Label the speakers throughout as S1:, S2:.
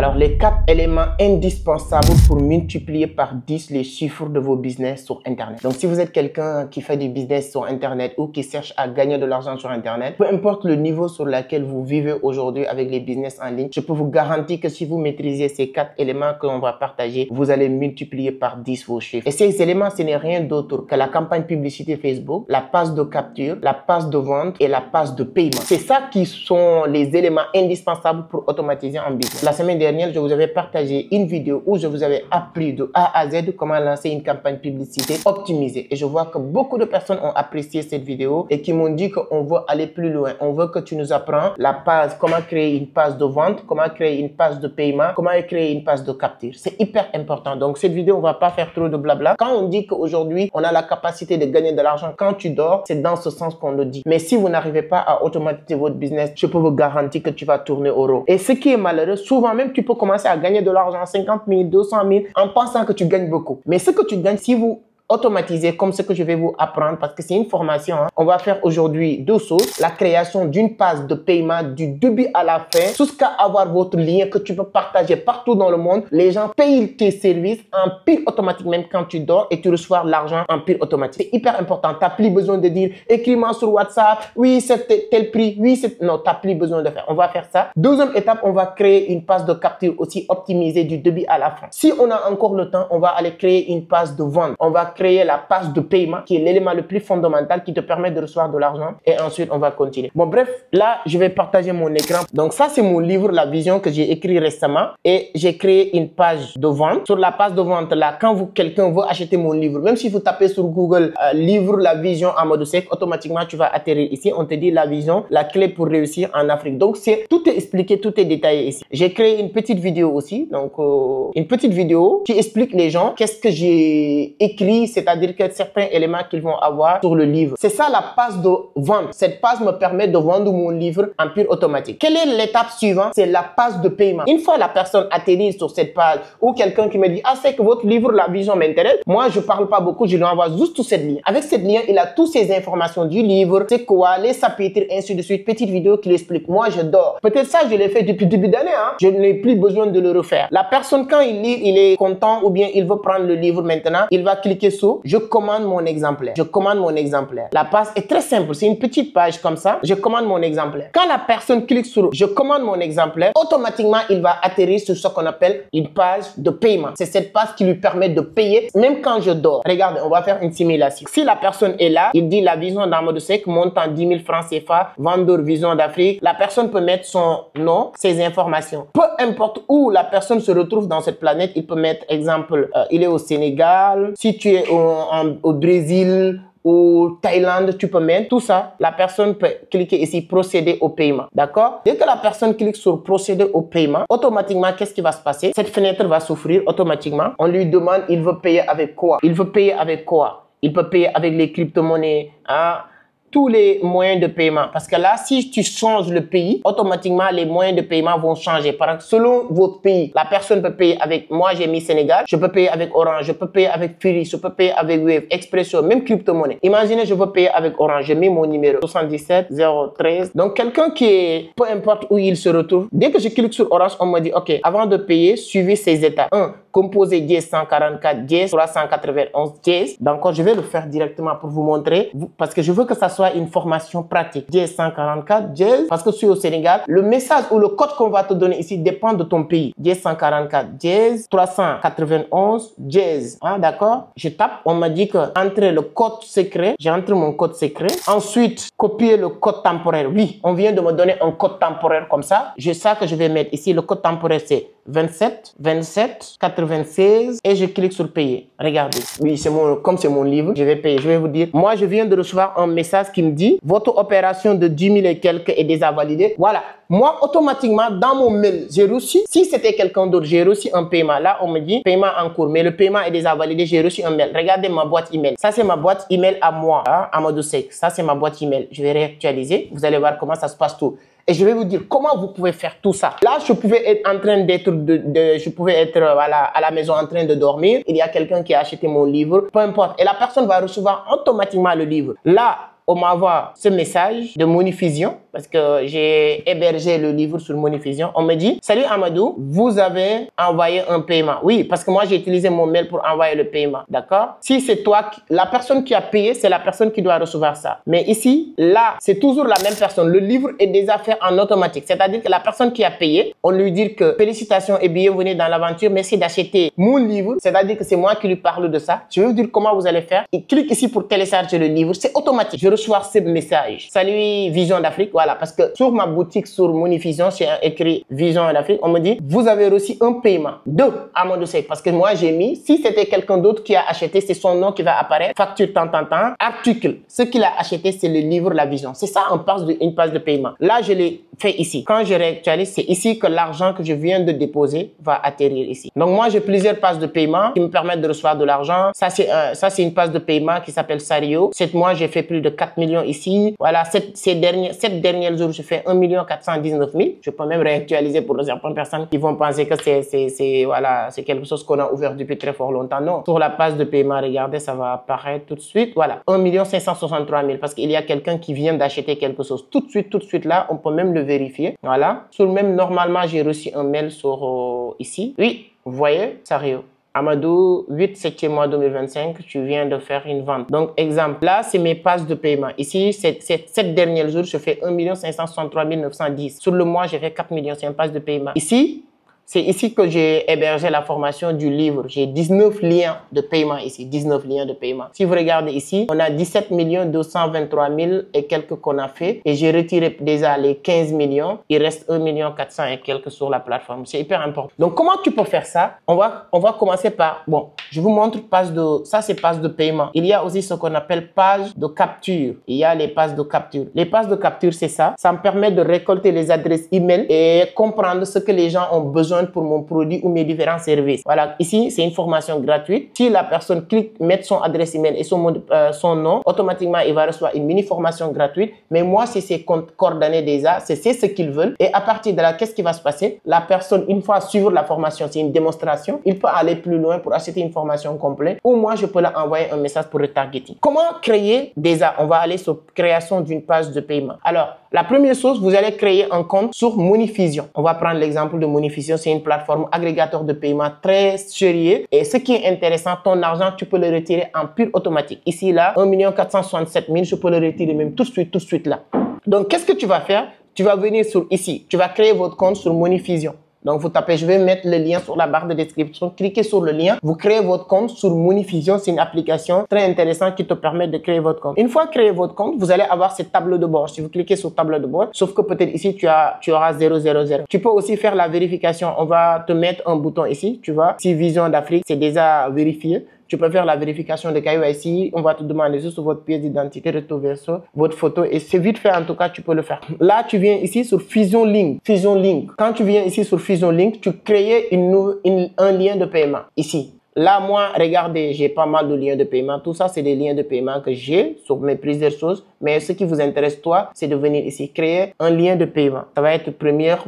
S1: Alors, les 4 éléments indispensables pour multiplier par 10 les chiffres de vos business sur Internet. Donc, si vous êtes quelqu'un qui fait du business sur Internet ou qui cherche à gagner de l'argent sur Internet, peu importe le niveau sur lequel vous vivez aujourd'hui avec les business en ligne, je peux vous garantir que si vous maîtrisez ces 4 éléments que l'on va partager, vous allez multiplier par 10 vos chiffres. Et ces éléments, ce n'est rien d'autre que la campagne publicité Facebook, la page de capture, la page de vente et la page de paiement. C'est ça qui sont les éléments indispensables pour automatiser un business. La semaine dernière, je vous avais partagé une vidéo où je vous avais appris de A à Z comment lancer une campagne publicité optimisée. Et je vois que beaucoup de personnes ont apprécié cette vidéo et qui m'ont dit qu'on veut aller plus loin. On veut que tu nous apprends la page, comment créer une page de vente, comment créer une page de paiement, comment créer une page de capture. C'est hyper important. Donc, cette vidéo, on va pas faire trop de blabla. Quand on dit qu'aujourd'hui, on a la capacité de gagner de l'argent quand tu dors, c'est dans ce sens qu'on le dit. Mais si vous n'arrivez pas à automatiser votre business, je peux vous garantir que tu vas tourner au rond. Et ce qui est malheureux, souvent même, tu peux commencer à gagner de l'argent, 50 000, 200 000, en pensant que tu gagnes beaucoup. Mais ce que tu gagnes, si vous automatisé comme ce que je vais vous apprendre parce que c'est une formation. On va faire aujourd'hui 2 choses. La création d'une page de paiement du début à la fin jusqu'à avoir votre lien que tu peux partager partout dans le monde. Les gens payent tes services en pile automatique même quand tu dors et tu reçois l'argent en pile automatique. C'est hyper important. Tu n'as plus besoin de dire écris-moi sur WhatsApp. Oui, c'est tel prix. Oui, c'est... Non, tu n'as plus besoin de faire. On va faire ça. Deuxième étape, on va créer une page de capture aussi optimisée du début à la fin. Si on a encore le temps, on va aller créer une page de vente. On va créer la page de paiement qui est l'élément le plus fondamental qui te permet de recevoir de l'argent et ensuite on va continuer. Bon bref, là je vais partager mon écran. Donc ça c'est mon livre La Vision que j'ai écrit récemment et j'ai créé une page de vente. Sur la page de vente là, quand quelqu'un veut acheter mon livre, même si vous tapez sur Google livre La Vision Amadou Seck, automatiquement tu vas atterrir ici. On te dit La Vision, la clé pour réussir en Afrique. Donc tout est expliqué, tout est détaillé ici. J'ai créé une petite vidéo aussi, donc une petite vidéo qui explique les gens qu'est-ce que j'ai écrit, c'est-à-dire que certains éléments qu'ils vont avoir sur le livre. C'est ça la page de vente. Cette page me permet de vendre mon livre en pure automatique. Quelle est l'étape suivante? C'est la page de paiement. Une fois la personne atterrit sur cette page ou quelqu'un qui me dit « Ah, c'est que votre livre, La Vision m'intéresse », moi, je parle pas beaucoup, je lui envoie juste cette ligne. Avec cette ligne, il a toutes ces informations du livre, c'est quoi, les chapitres, ainsi de suite, petite vidéo qui l'explique. Moi, je dors. Peut-être ça, je l'ai fait depuis début d'année. Je n'ai plus besoin de le refaire. La personne, quand il lit, il est content ou bien il veut prendre le livre maintenant, il va cliquer sur « Je commande mon exemplaire. Je commande mon exemplaire. » La page est très simple. C'est une petite page comme ça. Je commande mon exemplaire. Quand la personne clique sur « Je commande mon exemplaire », automatiquement, il va atterrir sur ce qu'on appelle une page de paiement. C'est cette page qui lui permet de payer même quand je dors. Regardez, on va faire une simulation. Si la personne est là, il dit La Vision d'Amadou Seck, montant 10 000 francs CFA, vendeur Vision d'Afrique. La personne peut mettre son nom, ses informations. Peu importe où la personne se retrouve dans cette planète, il peut mettre exemple, il est au Sénégal. Si tu es au Brésil, ou Thaïlande, tu peux mettre tout ça. La personne peut cliquer ici, procéder au paiement. D'accord? Dès que la personne clique sur procéder au paiement, automatiquement, qu'est-ce qui va se passer? Cette fenêtre va s'ouvrir automatiquement. On lui demande, il veut payer avec quoi? Il veut payer avec quoi? Il peut payer avec les crypto-monnaies, tous les moyens de paiement. Parce que là, si tu changes le pays, automatiquement, les moyens de paiement vont changer. Par exemple, selon votre pays, la personne peut payer avec, moi j'ai mis Sénégal, je peux payer avec Orange, je peux payer avec Free, je peux payer avec Wave, Expresso, même crypto-monnaie. Imaginez, je veux payer avec Orange, j'ai mis mon numéro 77 013. Donc, quelqu'un qui est, peu importe où il se retrouve, dès que je clique sur Orange, on me dit, OK, avant de payer, suivez ces étapes. 1. Composer dièse 144 dièse 391 dièse. Donc, je vais le faire directement pour vous montrer, parce que je veux que ça soit une formation pratique. Dièse 144 dièse, parce que je suis au Sénégal, le message ou le code qu'on va te donner ici dépend de ton pays. Dièse 144 dièse 391 dièse. D'accord? Je tape, on m'a dit que entrer le code secret. J'ai entré mon code secret. Ensuite, copier le code temporaire. Oui, on vient de me donner un code temporaire comme ça. Je sais que je vais mettre ici. Le code temporaire, c'est 27 27 96 et je clique sur payer. Regardez. Oui, comme c'est mon livre, je vais payer. Je vais vous dire, moi, je viens de recevoir un message qui me dit votre opération de 10 000 et quelques est déjà validée. Voilà. Moi, automatiquement, dans mon mail, j'ai reçu, si c'était quelqu'un d'autre, j'ai reçu un paiement. Là, on me dit paiement en cours, mais le paiement est déjà validé. J'ai reçu un mail. Regardez ma boîte email. Ça, c'est ma boîte email à moi, Amadou Seck. Ça, c'est ma boîte email. Je vais réactualiser. Vous allez voir comment ça se passe tout. Et je vais vous dire comment vous pouvez faire tout ça. Là, je pouvais être en train d'être, je pouvais être à la maison en train de dormir. Il y a quelqu'un qui a acheté mon livre, peu importe. Et la personne va recevoir automatiquement le livre. Là, on m'envoie ce message de Monifusion parce que j'ai hébergé le livre sur Monifusion. On me dit, salut Amadou, vous avez envoyé un paiement. Oui, parce que moi, j'ai utilisé mon mail pour envoyer le paiement. D'accord? Si c'est toi, la personne qui a payé, c'est la personne qui doit recevoir ça. Mais ici, là, c'est toujours la même personne. Le livre est déjà fait en automatique. C'est-à-dire que la personne qui a payé, on lui dit que félicitations et bienvenue dans l'aventure. Merci d'acheter mon livre. C'est-à-dire que c'est moi qui lui parle de ça. Je vais vous dire comment vous allez faire. Il clique ici pour télécharger le livre. C'est automatique. Je reçois ce message. Salut Vision d'Afrique. Voilà, parce que sur ma boutique, sur Monifusion, j'ai écrit Vision d'Afrique. On me dit, vous avez reçu un paiement de Amadou Seck. Parce que moi, j'ai mis, si c'était quelqu'un d'autre qui a acheté, c'est son nom qui va apparaître. Facture tant. Article. Ce qu'il a acheté, c'est le livre La Vision. C'est ça, une page de paiement. Là, je l'ai fait ici. Quand je réactualise, c'est ici que l'argent que je viens de déposer va atterrir ici. Donc, moi, j'ai plusieurs pages de paiement qui me permettent de recevoir de l'argent. Ça, c'est une page de paiement qui s'appelle Sario. Cette mois, j'ai fait plus de 4 millions ici. Voilà, ces derniers jours, j'ai fait 1 419 000. Je peux même réactualiser pour certaines personnes qui vont penser que c'est quelque chose qu'on a ouvert depuis très fort longtemps. Non. Sur la page de paiement, regardez, ça va apparaître tout de suite. Voilà, 1 563 000 parce qu'il y a quelqu'un qui vient d'acheter quelque chose. Tout de suite là, on peut même le vérifier. Voilà. Sur le même, normalement, j'ai reçu un mail sur ici. Oui, vous voyez, Sario. Amadou, 8/7 mois 2025, tu viens de faire une vente. Donc, exemple, là, c'est mes pages de paiement. Ici, cette dernière jour, je fais 1 563 910. Sur le mois, j'ai fait 4 millions, c'est une page de paiement. Ici, c'est ici que j'ai hébergé la formation du livre. J'ai 19 liens de paiement ici, 19 liens de paiement. Si vous regardez ici, on a 17 223 000 et quelques qu'on a fait. Et j'ai retiré déjà les 15 millions. Il reste 1 400 et quelques sur la plateforme. C'est hyper important. Donc, comment tu peux faire ça? On va commencer par, bon, je vous montre ça c'est page de paiement. Il y a aussi ce qu'on appelle page de capture. Il y a les pages de capture. Les pages de capture, c'est ça. Ça me permet de récolter les adresses email et comprendre ce que les gens ont besoin pour mon produit ou mes différents services. Voilà, ici, c'est une formation gratuite. Si la personne clique, met son adresse email et son nom, automatiquement, il va recevoir une mini-formation gratuite. Mais moi, c'est ses coordonnées déjà, c'est ce qu'ils veulent. Et à partir de là, qu'est-ce qui va se passer? La personne, une fois suivre la formation, c'est une démonstration, il peut aller plus loin pour acheter une formation complète ou moi, je peux leur envoyer un message pour retargeting. Comment créer déjà? On va aller sur création d'une page de paiement. Alors, la première chose, vous allez créer un compte sur Monifusion. On va prendre l'exemple de Monifusion. C'est une plateforme agrégateur de paiement très sérieux. Et ce qui est intéressant, ton argent, tu peux le retirer en pur automatique. Ici, là, 1 467 000, je peux le retirer même tout de suite là. Donc, qu'est-ce que tu vas faire? Tu vas venir sur ici. Tu vas créer votre compte sur Monifusion. Donc, vous tapez, je vais mettre le lien sur la barre de description. Cliquez sur le lien. Vous créez votre compte sur Monifusion. C'est une application très intéressante qui te permet de créer votre compte. Une fois créé votre compte, vous allez avoir cette table de bord. Si vous cliquez sur table de bord, sauf que peut-être ici, tu auras 000. Tu peux aussi faire la vérification. On va te mettre un bouton ici, tu vois. Si Vision d'Afrique, c'est déjà vérifié. Tu peux faire la vérification de KYC. On va te demander juste votre pièce d'identité, recto verso, votre photo. Et c'est vite fait, en tout cas, tu peux le faire. Là, tu viens ici sur Fusion Link. Fusion Link. Quand tu viens ici sur Fusion Link, tu crées un lien de paiement. Ici. Là, moi, regardez, j'ai pas mal de liens de paiement. Tout ça, c'est des liens de paiement que j'ai sur mes plusieurs choses. Mais ce qui vous intéresse, toi, c'est de venir ici, créer un lien de paiement. Ça va être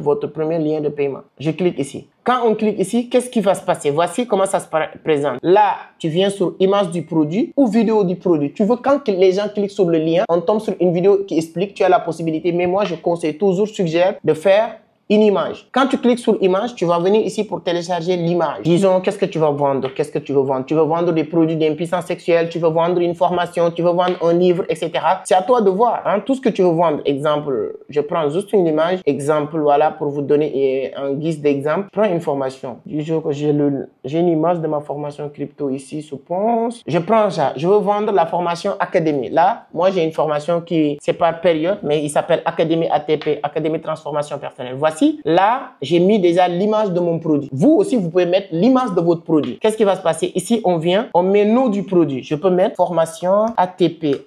S1: votre premier lien de paiement. Je clique ici. Quand on clique ici, qu'est-ce qui va se passer? Voici comment ça se présente. Là, tu viens sur image du produit ou vidéo du produit. Tu veux quand les gens cliquent sur le lien, on tombe sur une vidéo qui explique, tu as la possibilité. Mais moi, je conseille toujours, suggère de faire une image. Quand tu cliques sur image, tu vas venir ici pour télécharger l'image. Disons, qu'est-ce que tu vas vendre? Qu'est-ce que tu veux vendre? Tu veux vendre des produits d'impuissance sexuelle, tu veux vendre une formation, tu veux vendre un livre, etc. C'est à toi de voir, hein, tout ce que tu veux vendre. Exemple, je prends juste une image. Exemple, voilà, pour vous donner un guise d'exemple. Prends une formation. Disons que j'ai une image de ma formation crypto ici, je pense. Je prends ça. Je veux vendre la formation Académie. Là, moi, j'ai une formation qui, c'est par période, mais il s'appelle Académie ATP, Académie Transformation Personnelle. Voici. Là, j'ai mis déjà l'image de mon produit. Vous aussi, vous pouvez mettre l'image de votre produit. Qu'est-ce qui va se passer? Ici, on met le nom du produit. Je peux mettre formation ATP.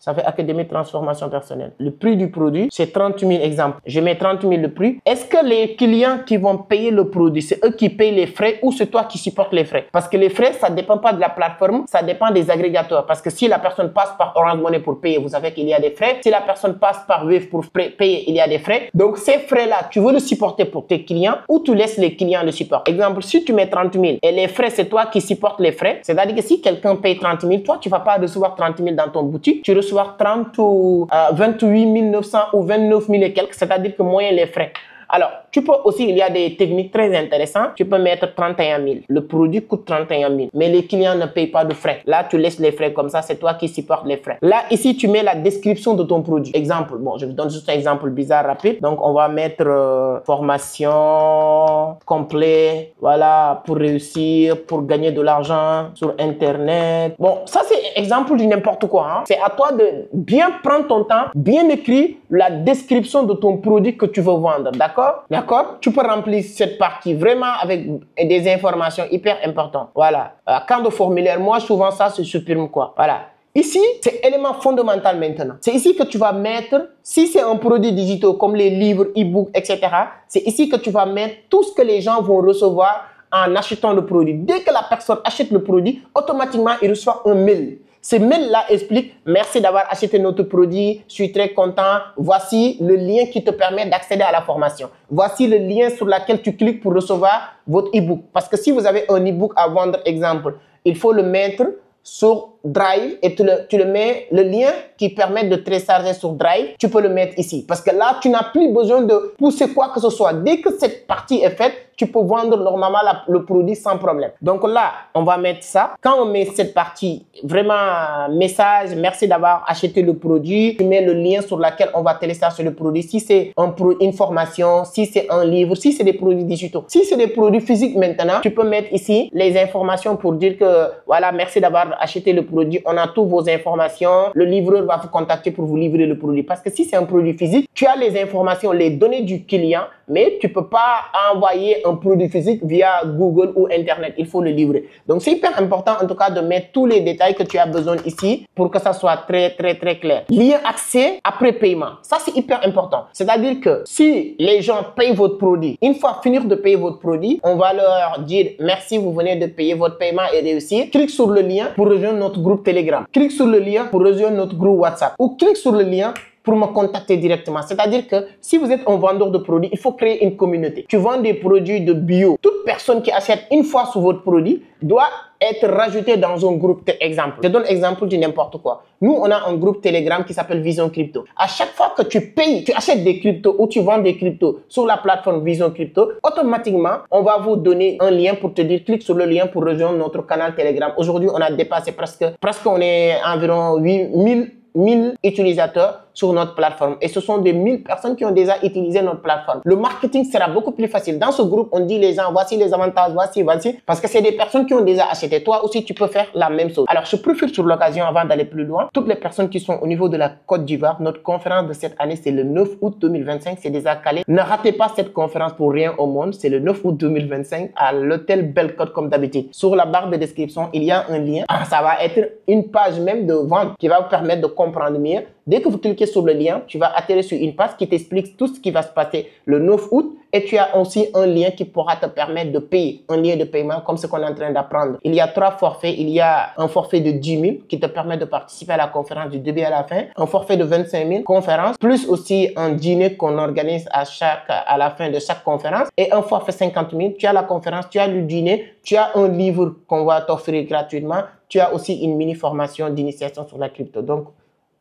S1: Ça fait Académie Transformation Personnelle. Le prix du produit, c'est 30 000 exemples. Je mets 30 000 le prix. Est-ce que les clients qui vont payer le produit, c'est eux qui payent les frais ou c'est toi qui supportes les frais? Parce que les frais, ça ne dépend pas de la plateforme, ça dépend des agrégateurs. Parce que si la personne passe par Orange Money pour payer, vous savez qu'il y a des frais. Si la personne passe par Wave pour payer, il y a des frais. Donc, ces frais-là, tu veux le supporter pour tes clients ou tu laisses les clients le supporter? Exemple, si tu mets 30 000 et les frais, c'est toi qui supportes les frais, c'est-à-dire que si quelqu'un paye 30 000, toi, tu ne vas pas recevoir 30 000 dans ton boutique, tu reçois recevoir 30 ou 28 900 ou 29 000 et quelques, c'est-à-dire que moyen les frais. Alors, tu peux aussi, il y a des techniques très intéressantes. Tu peux mettre 31 000. Le produit coûte 31 000, mais les clients ne payent pas de frais. Là, tu laisses les frais comme ça, c'est toi qui supportes les frais. Là, ici, tu mets la description de ton produit. Exemple, bon, je vous donne juste un exemple bizarre, rapide. Donc, on va mettre formation complet, voilà, pour réussir, pour gagner de l'argent sur Internet. Bon, ça, c'est exemple du n'importe quoi. Hein. C'est à toi de bien prendre ton temps, bien écrire la description de ton produit que tu veux vendre, d'accord? D'accord? Tu peux remplir cette partie vraiment avec des informations hyper importantes. Voilà. Quand de formulaire, moi, souvent, ça se supprime quoi. Voilà. Ici, c'est élément fondamental maintenant. C'est ici que tu vas mettre, si c'est un produit digital comme les livres, e-books, etc., c'est ici que tu vas mettre tout ce que les gens vont recevoir en achetant le produit. Dès que la personne achète le produit, automatiquement, il reçoit un mail. Ce mail-là explique « Merci d'avoir acheté notre produit, je suis très content. Voici le lien qui te permet d'accéder à la formation. Voici le lien sur lequel tu cliques pour recevoir votre e-book. » Parce que si vous avez un e-book à vendre, exemple, il faut le mettre sur Drive et tu le mets, le lien qui permet de télécharger sur Drive, tu peux le mettre ici. Parce que là, tu n'as plus besoin de pousser quoi que ce soit. Dès que cette partie est faite, tu peux vendre normalement le produit sans problème. Donc là, on va mettre ça. Quand on met cette partie, vraiment message, merci d'avoir acheté le produit. Tu mets le lien sur lequel on va télécharger le produit. Si c'est une formation, si c'est un livre, si c'est des produits digitaux. Si c'est des produits physiques maintenant, tu peux mettre ici les informations pour dire que voilà, merci d'avoir acheté le produit. On a toutes vos informations. Le livreur va vous contacter pour vous livrer le produit. Parce que si c'est un produit physique, tu as les informations, les données du client, mais tu peux pas envoyer un produit physique via Google ou Internet. Il faut le livrer. Donc, c'est hyper important, en tout cas, de mettre tous les détails que tu as besoin ici pour que ça soit très, très, très clair. Lien accès après paiement. Ça, c'est hyper important. C'est-à-dire que si les gens payent votre produit, une fois finir de payer votre produit, on va leur dire merci, vous venez de payer votre paiement et réussir. Clique sur le lien pour rejoindre notre groupe Telegram. Clique sur le lien pour rejoindre notre groupe WhatsApp. Ou clique sur le lien pour me contacter directement. C'est-à-dire que si vous êtes un vendeur de produits, il faut créer une communauté. Tu vends des produits de bio. Toute personne qui achète une fois sur votre produit doit être rajoutée dans un groupe. Exemple. Je donne exemple de n'importe quoi. Nous, on a un groupe Telegram qui s'appelle Vision Crypto. À chaque fois que tu payes, tu achètes des cryptos ou tu vends des cryptos sur la plateforme Vision Crypto, automatiquement, on va vous donner un lien pour te dire clique sur le lien pour rejoindre notre canal Telegram. Aujourd'hui, on a dépassé presque on est environ 1000 utilisateurs sur notre plateforme. Et ce sont des 1000 personnes qui ont déjà utilisé notre plateforme. Le marketing sera beaucoup plus facile. Dans ce groupe, on dit les gens, voici les avantages, voici. Parce que c'est des personnes qui ont déjà acheté. Toi aussi, tu peux faire la même chose. Alors, je profite sur l'occasion avant d'aller plus loin. Toutes les personnes qui sont au niveau de la Côte d'Ivoire, notre conférence de cette année, c'est le 9 août 2025. C'est déjà calé. Ne ratez pas cette conférence pour rien au monde. C'est le 9 août 2025 à l'hôtel Bellecote comme d'habitude. Sur la barre de description, il y a un lien. Ça va être une page même de vente qui va vous permettre de comprendre mieux. Dès que vous cliquez sur le lien, tu vas atterrir sur une page qui t'explique tout ce qui va se passer le 9 août et tu as aussi un lien qui pourra te permettre de payer, un lien de paiement comme ce qu'on est en train d'apprendre. Il y a 3 forfaits. Il y a un forfait de 10 000 qui te permet de participer à la conférence du début à la fin, un forfait de 25 000 conférences, plus aussi un dîner qu'on organise à la fin de chaque conférence et un forfait 50 000. Tu as la conférence, tu as le dîner, tu as un livre qu'on va t'offrir gratuitement, tu as aussi une mini formation d'initiation sur la crypto. Donc,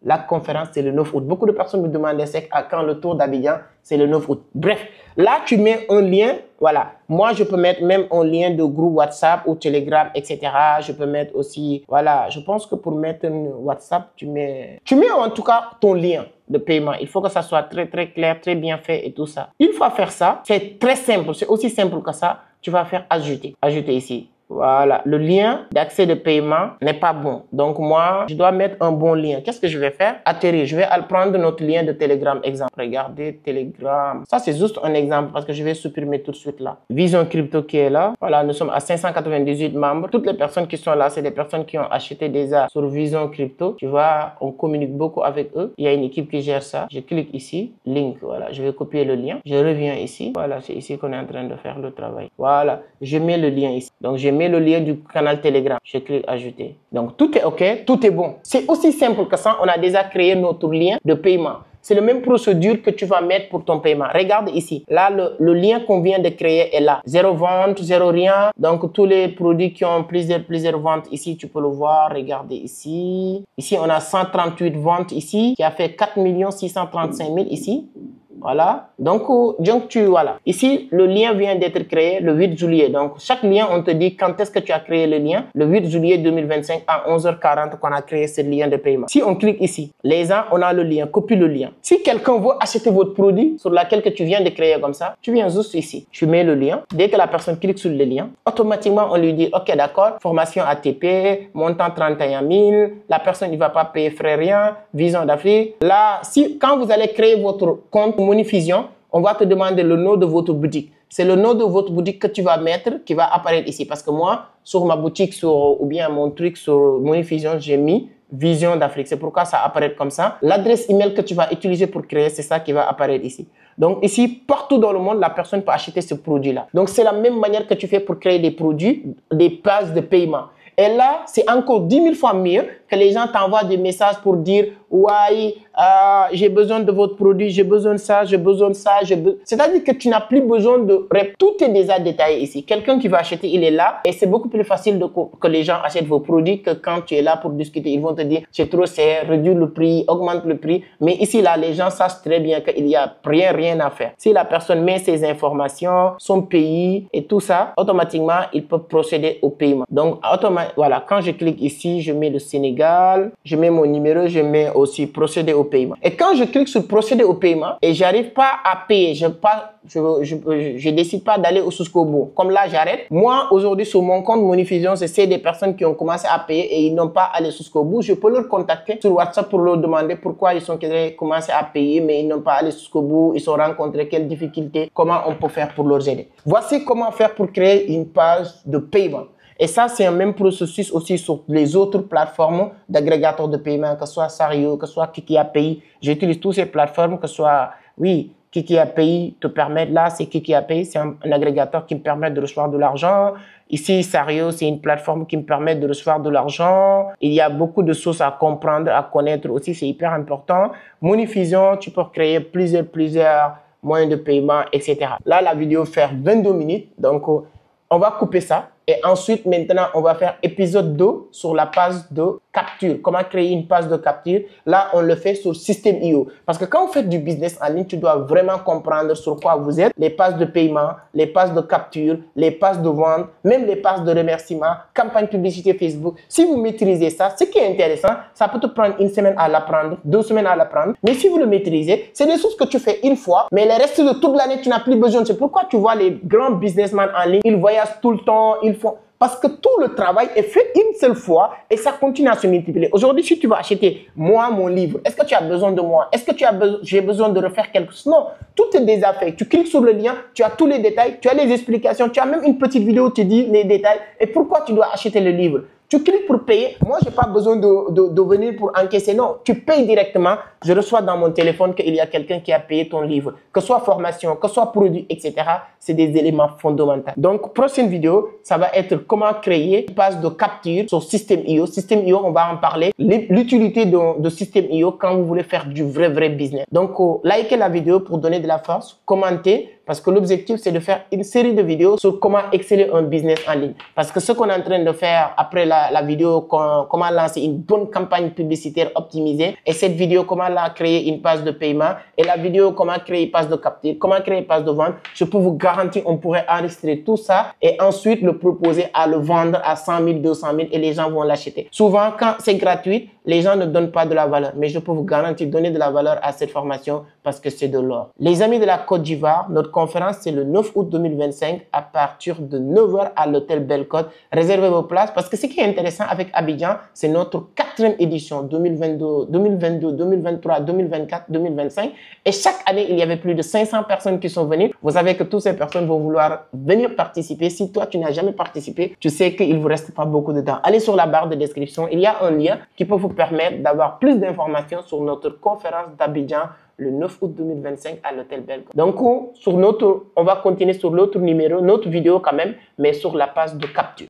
S1: la conférence, c'est le 9 août. Beaucoup de personnes me demandaient c'est à quand le tour d'Abidjan, c'est le 9 août. Bref, là, tu mets un lien. Voilà. Moi, je peux mettre même un lien de groupe WhatsApp ou Telegram, etc. Je peux mettre aussi, voilà. Je pense que pour mettre un WhatsApp, tu mets en tout cas ton lien de paiement. Il faut que ça soit très, très clair, très bien fait et tout ça. Une fois faire ça, c'est très simple. C'est aussi simple que ça. Tu vas faire ajouter. Ajouter ici. Voilà, le lien d'accès de paiement n'est pas bon. Donc moi, je dois mettre un bon lien. Qu'est-ce que je vais faire? Atterrir. Je vais prendre notre lien de Telegram. Exemple. Regardez Telegram. Ça, c'est juste un exemple parce que je vais supprimer tout de suite là. Vision Crypto qui est là. Voilà, nous sommes à 598 membres. Toutes les personnes qui sont là, c'est des personnes qui ont acheté déjà sur Vision Crypto. Tu vois, on communique beaucoup avec eux. Il y a une équipe qui gère ça. Je clique ici. Link. Voilà, je vais copier le lien. Je reviens ici. Voilà, c'est ici qu'on est en train de faire le travail. Voilà, je mets le lien ici. Donc, je mets le lien du canal Telegram. Je clique ajouter. Donc, tout est OK, tout est bon. C'est aussi simple que ça. On a déjà créé notre lien de paiement. C'est la même procédure que tu vas mettre pour ton paiement. Regarde ici. Là, le lien qu'on vient de créer est là. Zéro vente, zéro rien. Donc, tous les produits qui ont plusieurs ventes ici, tu peux le voir. Regardez ici. Ici, on a 138 ventes ici qui a fait 4 635 000 ici. Voilà. Donc, voilà. Ici, le lien vient d'être créé le 8 juillet. Donc, chaque lien, on te dit quand est-ce que tu as créé le lien. Le 8 juillet 2025 à 11h40 qu'on a créé ce lien de paiement. Si on clique ici, les gens, on a le lien, copie le lien. Si quelqu'un veut acheter votre produit sur lequel que tu viens de créer comme ça, tu viens juste ici. Tu mets le lien. Dès que la personne clique sur le lien, automatiquement, on lui dit, OK, d'accord, formation ATP, montant 31 000. La personne, il ne va pas payer frais rien, Vision d'Afrique. Là, quand vous allez créer votre compte Monifusion, on va te demander le nom de votre boutique. C'est le nom de votre boutique que tu vas mettre qui va apparaître ici. Parce que moi, sur ma boutique ou bien mon truc sur Monifusion, j'ai mis Vision d'Afrique. C'est pourquoi ça apparaît comme ça. L'adresse email que tu vas utiliser pour créer, c'est ça qui va apparaître ici. Donc ici, partout dans le monde, la personne peut acheter ce produit-là. Donc c'est la même manière que tu fais pour créer des produits, des pages de paiement. Et là, c'est encore 10 000 fois mieux que les gens t'envoient des messages pour dire « Ouais, j'ai besoin de votre produit, j'ai besoin de ça, j'ai besoin de ça. » C'est-à-dire que tu n'as plus besoin de... Tout est déjà détaillé ici. Quelqu'un qui va acheter, il est là. Et c'est beaucoup plus facile que les gens achètent vos produits que quand tu es là pour discuter. Ils vont te dire « C'est trop cher, réduis le prix, augmente le prix. » Mais ici, là, les gens sachent très bien qu'il n'y a rien à faire. Si la personne met ses informations, son pays et tout ça, automatiquement, il peut procéder au paiement. Donc, voilà, quand je clique ici, je mets le Sénégal, je mets mon numéro, je mets aussi procéder au paiement. Et quand je clique sur procéder au paiement et j'arrive pas à payer, je décide pas d'aller jusqu'au bout. Comme là, j'arrête. Moi, aujourd'hui, sur mon compte Monifusion, c'est des personnes qui ont commencé à payer et ils n'ont pas allé jusqu'au bout. Je peux leur contacter sur WhatsApp pour leur demander pourquoi ils ont commencé à payer, mais ils n'ont pas allé jusqu'au bout. Ils ont rencontré quelles difficultés, comment on peut faire pour leur aider. Voici comment faire pour créer une page de paiement. Et ça, c'est un même processus aussi sur les autres plateformes d'agrégateurs de paiement, que ce soit Sario, que ce soit KikiAPI. J'utilise toutes ces plateformes, que ce soit, oui, KikiAPI te permet, là, c'est KikiAPI, c'est un agrégateur qui me permet de recevoir de l'argent. Ici, Sario, c'est une plateforme qui me permet de recevoir de l'argent. Il y a beaucoup de choses à comprendre, à connaître aussi, c'est hyper important. Monifusion, tu peux créer plusieurs moyens de paiement, etc. Là, la vidéo fait 22 minutes, donc on va couper ça. Et ensuite, maintenant, on va faire épisode 2 sur la page de capture. Comment créer une page de capture. Là, on le fait sur System.io. Parce que quand vous faites du business en ligne, tu dois vraiment comprendre sur quoi vous êtes. Les pages de paiement, les pages de capture, les pages de vente, même les pages de remerciement, campagne publicité Facebook. Si vous maîtrisez ça, ce qui est intéressant, ça peut te prendre une semaine à l'apprendre, 2 semaines à l'apprendre. Mais si vous le maîtrisez, c'est des choses que tu fais une fois, mais le reste de toute l'année, tu n'as plus besoin. C'est pourquoi tu vois les grands businessmen en ligne, ils voyagent tout le temps, ils font... Parce que tout le travail est fait une seule fois et ça continue à se multiplier. Aujourd'hui, si tu vas acheter mon livre, est-ce que tu as besoin de moi? Est-ce que j'ai besoin de refaire quelque chose? Non, tout est déjà fait. Tu cliques sur le lien, tu as tous les détails, tu as les explications, tu as même une petite vidéo où tu dis les détails et pourquoi tu dois acheter le livre. Tu cliques pour payer. Moi, je n'ai pas besoin de venir pour encaisser. Non, tu payes directement. Je reçois dans mon téléphone qu'il y a quelqu'un qui a payé ton livre. Que ce soit formation, que ce soit produit, etc. C'est des éléments fondamentaux. Donc, prochaine vidéo, ça va être comment créer une page de capture sur System.io. System.io, on va en parler. L'utilité de System.io quand vous voulez faire du vrai business. Donc, likez la vidéo pour donner de la force. Commentez. Parce que l'objectif, c'est de faire une série de vidéos sur comment exceller un business en ligne. Parce que ce qu'on est en train de faire après la vidéo, comment lancer une bonne campagne publicitaire optimisée, et cette vidéo, comment créer une page de paiement, et la vidéo, comment créer une page de capture, comment créer une page de vente, je peux vous garantir, on pourrait enregistrer tout ça et ensuite le proposer à le vendre à 100 000, 200 000 et les gens vont l'acheter. Souvent, quand c'est gratuit, les gens ne donnent pas de la valeur. Mais je peux vous garantir donner de la valeur à cette formation parce que c'est de l'or. Les amis de la Côte d'Ivoire, notre conférence, c'est le 9 août 2025 à partir de 9h à l'hôtel Belle Côte. Réservez vos places parce que ce qui est intéressant avec Abidjan, c'est notre 4e édition 2022, 2023, 2024, 2025. Et chaque année, il y avait plus de 500 personnes qui sont venues. Vous savez que toutes ces personnes vont vouloir venir participer. Si toi, tu n'as jamais participé, tu sais qu'il ne vous reste pas beaucoup de temps. Allez sur la barre de description. Il y a un lien qui peut vous permettre d'avoir plus d'informations sur notre conférence d'Abidjan le 9 août 2025 à l'hôtel Belle Côte. Donc, on va continuer sur l'autre numéro, notre vidéo quand même, mais sur la page de capture.